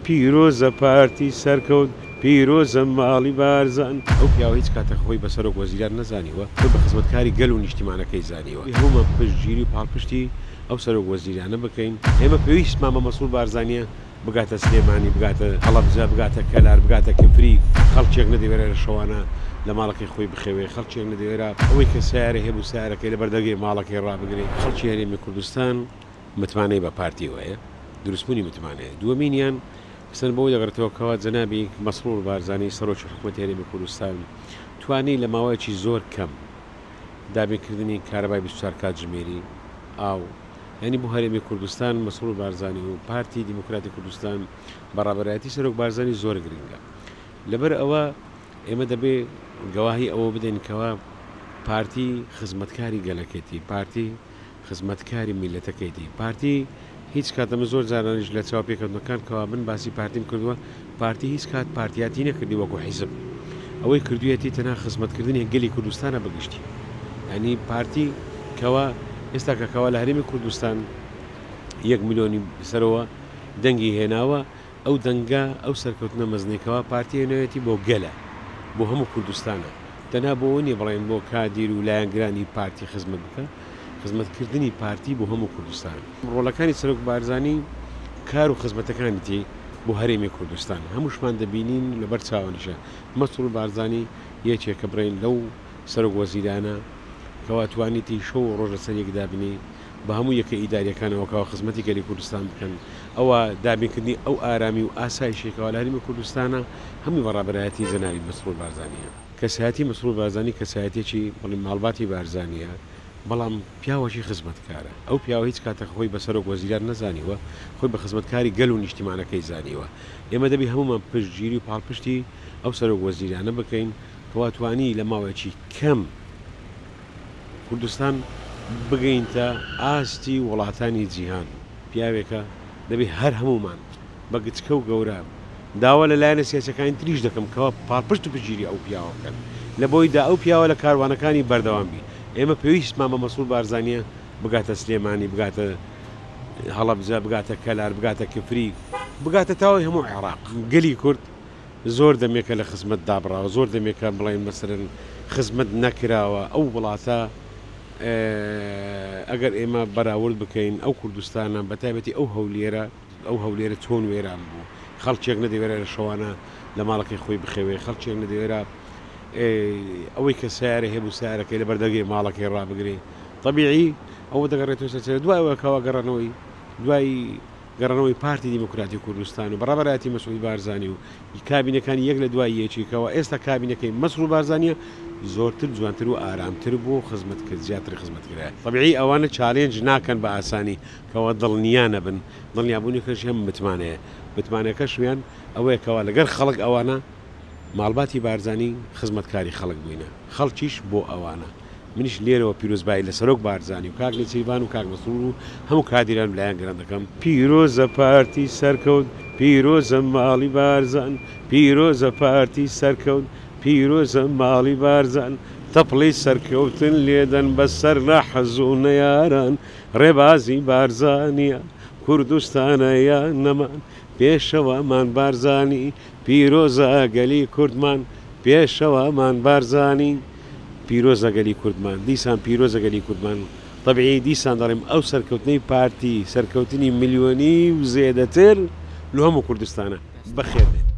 پیرۆزە پارتی سەرکەوت پیرۆزە ماڵی بارزان ئەو پیاوە هیچ کاتە خۆی بەسەر و وەزیران نەزانیوە بە خزمەتکاری گەل و نیشتیمانەکەی زانیوە هەمومە پشتگیری و پاڵپشتی ئەو سەر و وەزیرانە بکەین ئێمە پێویست مامە مەسوول بارزانیە بگاتە سلێمانی بگاتە هەڵەبجە بگاتە کەلار بگاتە کفری خەڵکێک نەدەوێرە لە شەوانە لە ماڵەکەی خۆی بخەوێ خەڵکێک نەدەوێرە ئەوەی کە سیارە هەبوو سیارەکەی لە بەردەگەی ماڵەکەی ڕابگرێ خەڵکی هەرێمی کوردستان متمانەی بە پارتی وایە دروستبوونی متمانەیە دووەمینیان سن بۆ دەگرێتەوەکەوە جەنابی مەسرور بارزانی سەرۆکی حکوومەتی هەرێمی کوردستان توانی لە ماوەیەکی زۆر کەم دابینکردنی کارەبای 24 کاتژمێری ئاو ینی بۆ هەرێمی کوردستان مەسرور بارزانی و پارتی دیموکراتی کوردستان بەڕابەرایەتی سەرۆک بارزانی زۆر گرنگە لەبەر ئەوە ئێمە دەبێ گەواهی ئەوە بدەین کەوە پارتی خزمەتکاری گەلەکەیەتی پارتی خزمەتکاری میلەتەکەیەتی پارتی هیچ کاتەمە زۆر جارانیش لە چاو پێکەوتنەکان کەوا من باسی پارتیم کردووە پارتی هیچ کات پارتیاتی نەکردی وەکو حیزب ئەوەی کردوویەتی تەنها خزمەتکردنی گەلی کوردستانە بەگشتی ینی پارتی کەوا ئێستا کەکەوا لە هەرێمی کوردستان 1 ملیۆنی سەرەوە دەنگی هێناوە ئەو دەنگە ئەو سەرکەوتنە مەزنێکەوە پارتی هێناوێتی بۆ گەلە بۆ هەموو کوردستانە تەنها بۆ نیە بڵێن بۆ کادیر و لایەنگرانی پارتی خزمەت بکە خزمەتکردنی پارتی بۆ هەموو کوردستان ڕۆڵەکانی سەرۆک بارزانی کار و خزمەتەکانیتی بۆ هەرێمی کوردستان هەمووشمان دەبینین لەبەر چاوەنیشە مەسرور بارزانی یەکێکە بڕین لەو سەرۆک وەزیرانە کەوا توانیتی شەو و ڕۆژ لەسەر یەک دابنی بە هەموو یەکە ئیداریەکانەوەکەوە خزمەتی گەلی کوردستان بکەن ئەوە دابینکردنی ئەو ئارامی و ئاسایشێکەوە لە هەرێمی کوردستانە هەمووی بەڕابەرایەتی جەنابی مەسرور بارزانیە کەسایەتی مەسرور بارزانی کەسایەتێکی بڵین ماڵباتی بارزانیە بەڵام پیاوەشی خزمەتکارە ئەو پیاوە هیچ کاتە خۆی بەسەر و وەزیران نەزانیوە خۆی بە خزمەتکاری گەل و نیشتیمانەکەی زانیوە ئێمە دەبی هەمومان پشتگیری و پاڵپشتی ئەو سەر و وەزیرانە بکەین کەواتوانی لە ماوەیەکی کەم کوردستان بگەینتە ئاستی وڵاتانی جیهان پیاوێکە دەبێ هەر هەمومان بە گچکە و گەورە داوا لە لایەنە سیاسەکانی تریش دەکەم کەوا پاڵپشت و پشتگیری ئەو پیاوە بکەن لە بۆیدا ئەو پیاوە لە کاروانەکانی بەردەوام بی ئێمە پێویست مامە مەسوول بارزانیە بگاتە سلێمانی بگاتە هەڵەبجە بگاتە کەلار بگاتە کفری بگاتە تاوای هەموو عێراق گەلی کورد زۆر دەمێکە لە خزمەت دابڕاوە زۆر دەمێکە بڵێن مەسەرەن خزمەت نەکراوە ئەو وڵاتە ئەگەر ئێمە بەراورد بکەین ئەو کوردستانە بەتایبەتی ئەو هەولێرە چۆن وێران بوو خەڵکێک نەدەوێرە لە شەوانە لە ماڵەکەی خۆی بخەوێ خەڵکێک نەدەوێرە ئەوەی کە سیارە هەبوو سیارەکەی لە بەردەگەی ماڵەکەی ڕابگرێ طبیعی ئەوە دەگەڕێتەوە سەر دوایەوەکەوە گەڕانەوەی دوای گەڕانەوەی پارتی دیموکراتی کوردستان و بەڕابەرایەتی مەسعود بارزانی و کابینەکانی یەک لە دوای یەکێکەوە ئێستا کابینەکەی مەسعود بارزانیە زۆرتر جوانتر و ئارامتر بۆ خزمەتکرد زیاتر خزمەتکرایە طبیعی ئەوانە چالێنج ناکەن بە ئاسانی کەەوە دڵنیا نەبن دڵنیابوونیەکەش هەم متمانەیەکە شویان ئەوەیەکەوە لەگەر خەڵک ئەوانە ماڵباتی بارزانی خزمەتکاری خەڵک بووینە خەڵکیش بۆ ئەوانە منیش لێرەوە پیرۆزبایی لە سەرۆک بارزانی و کاک نێچیروان و کاک مەسرور و هەموو کادیران لایەن گران دەکەم پیرۆزە پارتی سەرکەوت پیرۆزە ماڵی بارزان پیرۆزە پارتی سەرکەوت پیرۆزە ماڵی بارزان تەپڵی سەرکەوتن لێدەن بەسەر نەحەزوو نەیاران ڕێبازی بارزانیە کوردستانە یان نەمان پێشەوەمان بارزانی پیرۆزە گەلی کوردمان پێشەوەمان بارزانی پیرۆزە گەلی کوردمان دیسان پیرۆزە گەلی کوردمان طبیعی دیسان دەڵێم ئەو سەرکەوتنەی پارتی سەرکەوتنی ملیۆنی و زێدەتر لە هەموو کوردستانە بەخێر بێت